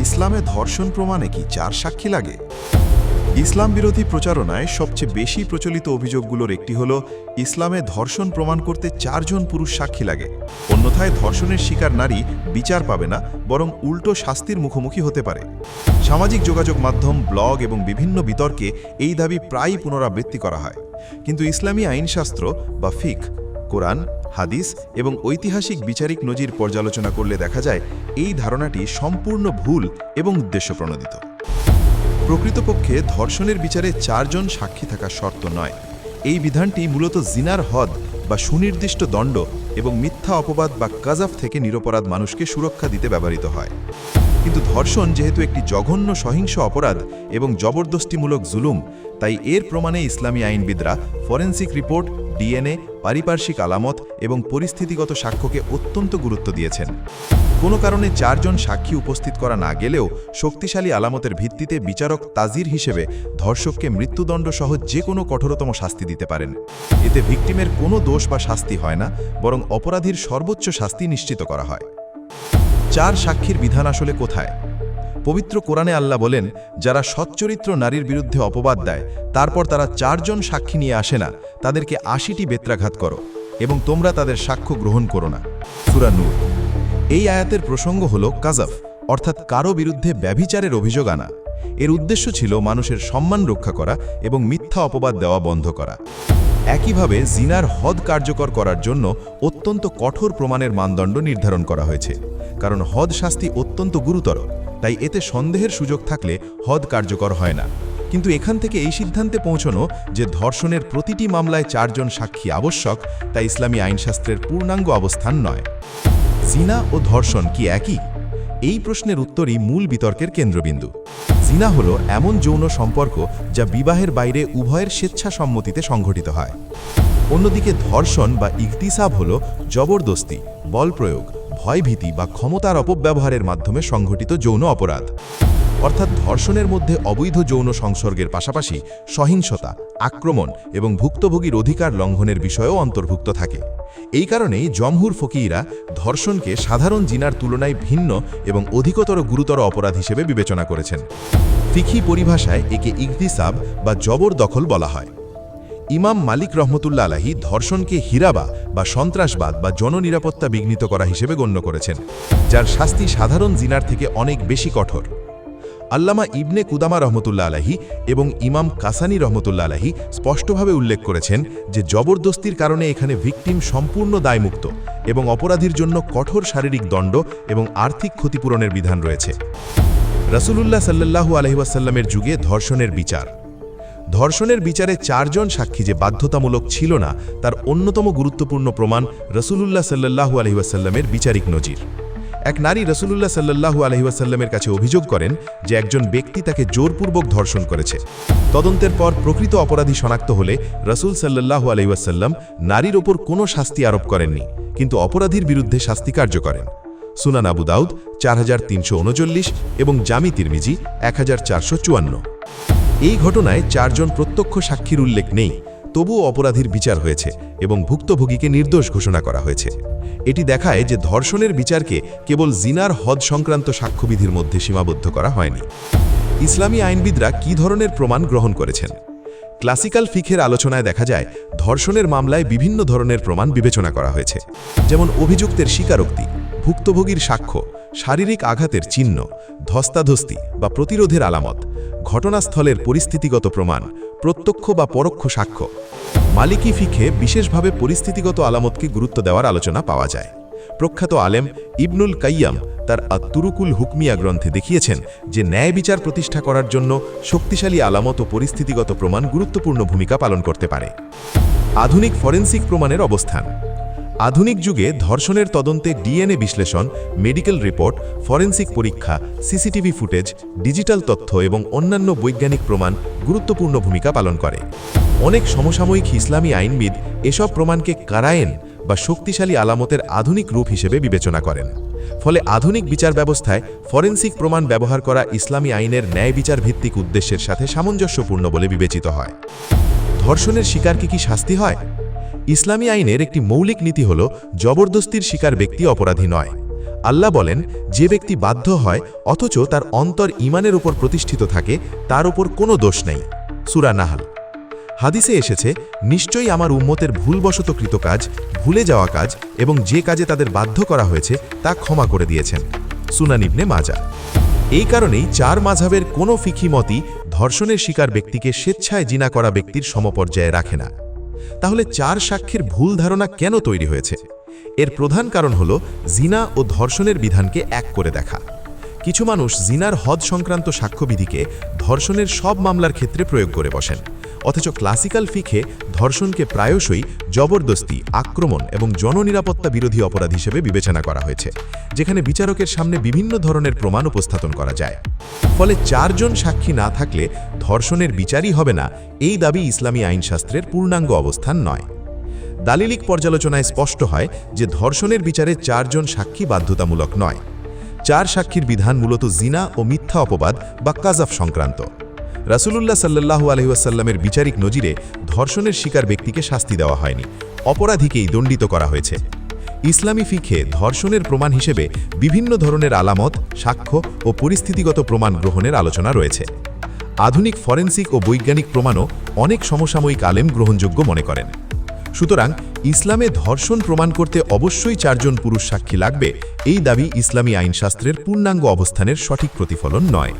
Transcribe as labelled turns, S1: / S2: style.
S1: ইসলামে ধর্ষণ প্রমাণে কি 4 সাক্ষী লাগে? ইসলাম বিরোধী প্রচারণায় সবচেয়ে বেশি প্রচলিত অভিযোগগুলোর একটি হল ইসলামে ধর্ষণ প্রমাণ করতে 4 জন পুরুষ সাক্ষী লাগে। অন্যথায় ধর্ষণের শিকার নারী বিচার পাবে না, বরং উল্টো শাস্তির মুখোমুখি হতে পারে। সামাজিক যোগাযোগ মাধ্যম, ব্লগ এবং বিভিন্ন বিতর্কে এই দাবি প্রায়ই পুনরাবৃত্তি করা হয়। কিন্তু ইসলামী আইনশাস্ত্র বা ফিকহ, কোরআন, হাদিস এবং ঐতিহাসিক বিচারিক নজির পর্যালোচনা করলে দেখা যায় এই ধারণাটি সম্পূর্ণ ভুল এবং উদ্দেশ্যপ্রণোদিত। প্রকৃতপক্ষে ধর্ষণের বিচারে 4 জন সাক্ষী থাকা শর্ত নয়। এই বিধানটি মূলত জিনার হদ বা সুনির্দিষ্ট দণ্ড এবং মিথ্যা অপবাদ বা কাজাফ থেকে নিরপরাধ মানুষকে সুরক্ষা দিতে ব্যবহৃত হয়। কিন্তু ধর্ষণ যেহেতু একটি জঘন্য সহিংস অপরাধ এবং জবরদস্তিমূলক জুলুম, তাই এর প্রমাণে ইসলামী আইনবিদরা ফরেনসিক রিপোর্ট, ডিএনএ, পারিপার্শ্বিক আলামত এবং পরিস্থিতিগত সাক্ষ্যকে অত্যন্ত গুরুত্ব দিয়েছেন। কোনো কারণে 4 জন সাক্ষী উপস্থিত করা না গেলেও শক্তিশালী আলামতের ভিত্তিতে বিচারক তাজির হিসেবে ধর্ষককে মৃত্যুদণ্ড সহ যে কোনো কঠোরতম শাস্তি দিতে পারেন। এতে ভিকটিমের কোনো দোষ বা শাস্তি হয় না, বরং অপরাধীর সর্বোচ্চ শাস্তি নিশ্চিত করা হয়। 4 সাক্ষীর বিধান আসলে কোথায়? পবিত্র কোরআনে আল্লাহ বলেন, যারা সচ্চরিত্র নারীর বিরুদ্ধে অপবাদ দেয়, তারপর তারা 4 জন সাক্ষী নিয়ে আসে না, তাদেরকে 80টি বেত্রাঘাত করো এবং তোমরা তাদের সাক্ষ্য গ্রহণ করো না। সূরা নূর। এই আয়াতের প্রসঙ্গ হল কাজাফ, অর্থাৎ কারো বিরুদ্ধে ব্যভিচারের অভিযোগ আনা। এর উদ্দেশ্য ছিল মানুষের সম্মান রক্ষা করা এবং মিথ্যা অপবাদ দেওয়া বন্ধ করা। একইভাবে জিনার হদ কার্যকর করার জন্য অত্যন্ত কঠোর প্রমাণের মানদণ্ড নির্ধারণ করা হয়েছে, কারণ হদ শাস্তি অত্যন্ত গুরুতর, তাই এতে সন্দেহের সুযোগ থাকলে হদ কার্যকর হয় না। কিন্তু এখান থেকে এই সিদ্ধান্তে পৌঁছানো যে ধর্ষণের প্রতিটি মামলায় 4 জন সাক্ষী আবশ্যক, তা ইসলামী আইনশাস্ত্রের পূর্ণাঙ্গ অবস্থান নয়। জিনা ও ধর্ষণ কি একই? এই প্রশ্নের উত্তরই মূল বিতর্কের কেন্দ্রবিন্দু। জিনা হল এমন যৌন সম্পর্ক যা বিবাহের বাইরে উভয়ের স্বেচ্ছাসম্মতিতে সংঘটিত হয়। অন্যদিকে ধর্ষণ বা ইগতিসাব হল জবরদস্তি, বল প্রয়োগ, ভয়ভীতি বা ক্ষমতার অপব্যবহারের মাধ্যমে সংঘটিত যৌন অপরাধ। অর্থাৎ ধর্ষণের মধ্যে অবৈধ যৌন সংসর্গের পাশাপাশি সহিংসতা, আক্রমণ এবং ভুক্তভোগীর অধিকার লঙ্ঘনের বিষয়ও অন্তর্ভুক্ত থাকে। এই কারণেই জমহুর ফকিহরা ধর্ষণকে সাধারণ জিনার তুলনায় ভিন্ন এবং অধিকতর গুরুতর অপরাধ হিসেবে বিবেচনা করেছেন। ফিকহি পরিভাষায় একে ইগতিসাব বা জবরদখল বলা হয়। ইমাম মালিক রহমতুল্লাহ আলাইহি ধর্ষণকে হিরাবা বা সন্ত্রাসবাদ বা জননিরাপত্তা বিঘ্নিত করা হিসেবে গণ্য করেছেন, যার শাস্তি সাধারণ জিনার থেকে অনেক বেশি কঠোর। আল্লামা ইবনে কুদামা রহমতুল্লাহ আলাইহি এবং ইমাম কাসানি রহমতুল্লাহ আলাইহি স্পষ্টভাবে উল্লেখ করেছেন যে জবরদস্তির কারণে এখানে ভিকটিম সম্পূর্ণ দায়মুক্ত এবং অপরাধীর জন্য কঠোর শারীরিক দণ্ড এবং আর্থিক ক্ষতিপূরণের বিধান রয়েছে। রাসূলুল্লাহ সাল্লাল্লাহু আলাইহি ওয়াসাল্লামের যুগে ধর্ষণের বিচার। ধর্ষণের বিচারে 4 জন সাক্ষী যে বাধ্যতামূলক ছিল না, তার অন্যতম গুরুত্বপূর্ণ প্রমাণ রাসূলুল্লাহ সাল্লাল্লাহু আলাইহি ওয়াসাল্লামের বিচারিক নজির। এক নারী রাসূলুল্লাহ সাল্লাল্লাহু আলাইহি ওয়াসাল্লামের কাছে অভিযোগ করেন যে একজন ব্যক্তি তাকে জোরপূর্বক ধর্ষণ করেছে। তদন্তের পর প্রকৃত অপরাধী শনাক্ত হলে রাসূল সাল্লাল্লাহু আলাইহি ওয়াসাল্লাম নারীর ওপর কোনো শাস্তি আরোপ করেননি, কিন্তু অপরাধীর বিরুদ্ধে শাস্তি কার্য করেন। সুনান আবু দাউদ 4339 এবং জামি তিরমিজি 1454। এই ঘটনায় 4 জন প্রত্যক্ষ সাক্ষীর উল্লেখ নেই, তবুও অপরাধীর বিচার হয়েছে এবং ভুক্তভোগীকে নির্দোষ ঘোষণা করা হয়েছে। এটি দেখায় যে ধর্ষণের বিচারকে কেবল জিনার হদ সংক্রান্ত সাক্ষ্যবিধির মধ্যে সীমাবদ্ধ করা হয়নি। ইসলামী আইনবিদরা কী ধরনের প্রমাণ গ্রহণ করেছেন? ক্লাসিক্যাল ফিকহের আলোচনায় দেখা যায় ধর্ষণের মামলায় বিভিন্ন ধরনের প্রমাণ বিবেচনা করা হয়েছে, যেমন অভিযুক্তের স্বীকারোক্তি, ভুক্তভোগীর সাক্ষ্য, শারীরিক আঘাতের চিহ্ন, ধস্তাধস্তি বা প্রতিরোধের আলামত, ঘটনাস্থলের পরিস্থিতিগত প্রমাণ, প্রত্যক্ষ বা পরোক্ষ সাক্ষ্য। মালিকি ফিকহে বিশেষভাবে পরিস্থিতিগত আলামতকে গুরুত্ব দেওয়ার আলোচনা পাওয়া যায়। প্রখ্যাত আলেম ইবনুল কাইয়াম তার আত-তুরুকুল হুকমিয়া গ্রন্থে দেখিয়েছেন যে ন্যায় বিচার প্রতিষ্ঠা করার জন্য শক্তিশালী আলামত ও পরিস্থিতিগত প্রমাণ গুরুত্বপূর্ণ ভূমিকা পালন করতে পারে। আধুনিক ফরেনসিক প্রমাণের অবস্থান। আধুনিক যুগে ধর্ষণের তদন্তে ডিএনএ বিশ্লেষণ, মেডিকেল রিপোর্ট, ফরেনসিক পরীক্ষা, সিসিটিভি ফুটেজ, ডিজিটাল তথ্য এবং অন্যান্য বৈজ্ঞানিক প্রমাণ গুরুত্বপূর্ণ ভূমিকা পালন করে। অনেক সমসাময়িক ইসলামী আইনবিদ এসব প্রমাণকে কারায়েন বা শক্তিশালী আলামতের আধুনিক রূপ হিসেবে বিবেচনা করেন। ফলে আধুনিক বিচার ব্যবস্থায় ফরেনসিক প্রমাণ ব্যবহার করা ইসলামী আইনের ন্যায় বিচার ভিত্তিক উদ্দেশ্যের সাথে সামঞ্জস্যপূর্ণ বলে বিবেচিত হয়। ধর্ষণের শিকারকে কি শাস্তি হয়? ইসলামী আইনের একটি মৌলিক নীতি হল জবরদস্তির শিকার ব্যক্তি অপরাধী নয়।
S2: আল্লাহ বলেন, যে ব্যক্তি বাধ্য হয় অথচ তার অন্তর ঈমানের উপর প্রতিষ্ঠিত থাকে তার উপর কোনো দোষ নেই। সূরা নাহল। হাদিসে এসেছে, নিশ্চয়ই আমার উম্মতের ভুলবশত কৃত কাজ, ভুলে যাওয়া কাজ এবং যে কাজে তাদের বাধ্য করা হয়েছে তা ক্ষমা করে দিয়েছেন। সুনান ইবনে মাজাহ। এই কারণেই চার মাযহাবের কোনো ফিকহি মতই ধর্ষণের শিকার ব্যক্তিকে স্বেচ্ছায় জিনা করা ব্যক্তির সমপর্যায়ে রাখে না। তাহলে চার সাক্ষীর ভুল ধারণা কেন তৈরি হয়েছে? এর প্রধান কারণ হল জিনা ও ধর্ষণের বিধানকে এক করে দেখা। কিছু মানুষ জিনার হদ সংক্রান্ত সাক্ষ্যবিধিকে ধর্ষণের সব মামলার ক্ষেত্রে প্রয়োগ করে বসেন, অথচ ক্লাসিক্যাল ফিকে ধর্ষণকে প্রায়শই জবরদস্তি, আক্রমণ এবং জননিরাপত্তা বিরোধী অপরাধ হিসেবে বিবেচনা করা হয়েছে, যেখানে বিচারকের সামনে বিভিন্ন ধরনের প্রমাণ উপস্থাপন করা যায়। ফলে চারজন সাক্ষী না থাকলে ধর্ষণের বিচারই হবে না, এই দাবি ইসলামী আইনশাস্ত্রের পূর্ণাঙ্গ অবস্থান নয়। দালিলিক পর্যালোচনায় স্পষ্ট হয় যে ধর্ষণের বিচারে চারজন সাক্ষী বাধ্যতামূলক নয়। চার সাক্ষীর বিধান মূলত জিনা ও মিথ্যা অপবাদ বা কাযাফ সংক্রান্ত। রাসূলুল্লাহ সাল্লাল্লাহু আলাইহি ওয়াসাল্লামের বিচারিক নজিরে ধর্ষণের শিকার ব্যক্তিকে শাস্তি দেওয়া হয়নি, অপরাধীকেই দণ্ডিত করা হয়েছে। ইসলামী ফিকে ধর্ষণের প্রমাণ হিসেবে বিভিন্ন ধরনের আলামত, সাক্ষ্য ও পরিস্থিতিগত প্রমাণ গ্রহণের আলোচনা রয়েছে। আধুনিক ফরেনসিক ও বৈজ্ঞানিক প্রমাণও অনেক সমসাময়িক আলেম গ্রহণযোগ্য মনে করেন। সুতরাং ইসলামে ধর্ষণ প্রমাণ করতে অবশ্যই চারজন পুরুষ সাক্ষী লাগবে, এই দাবি ইসলামী আইনশাস্ত্রের পূর্ণাঙ্গ অবস্থানের সঠিক প্রতিফলন নয়।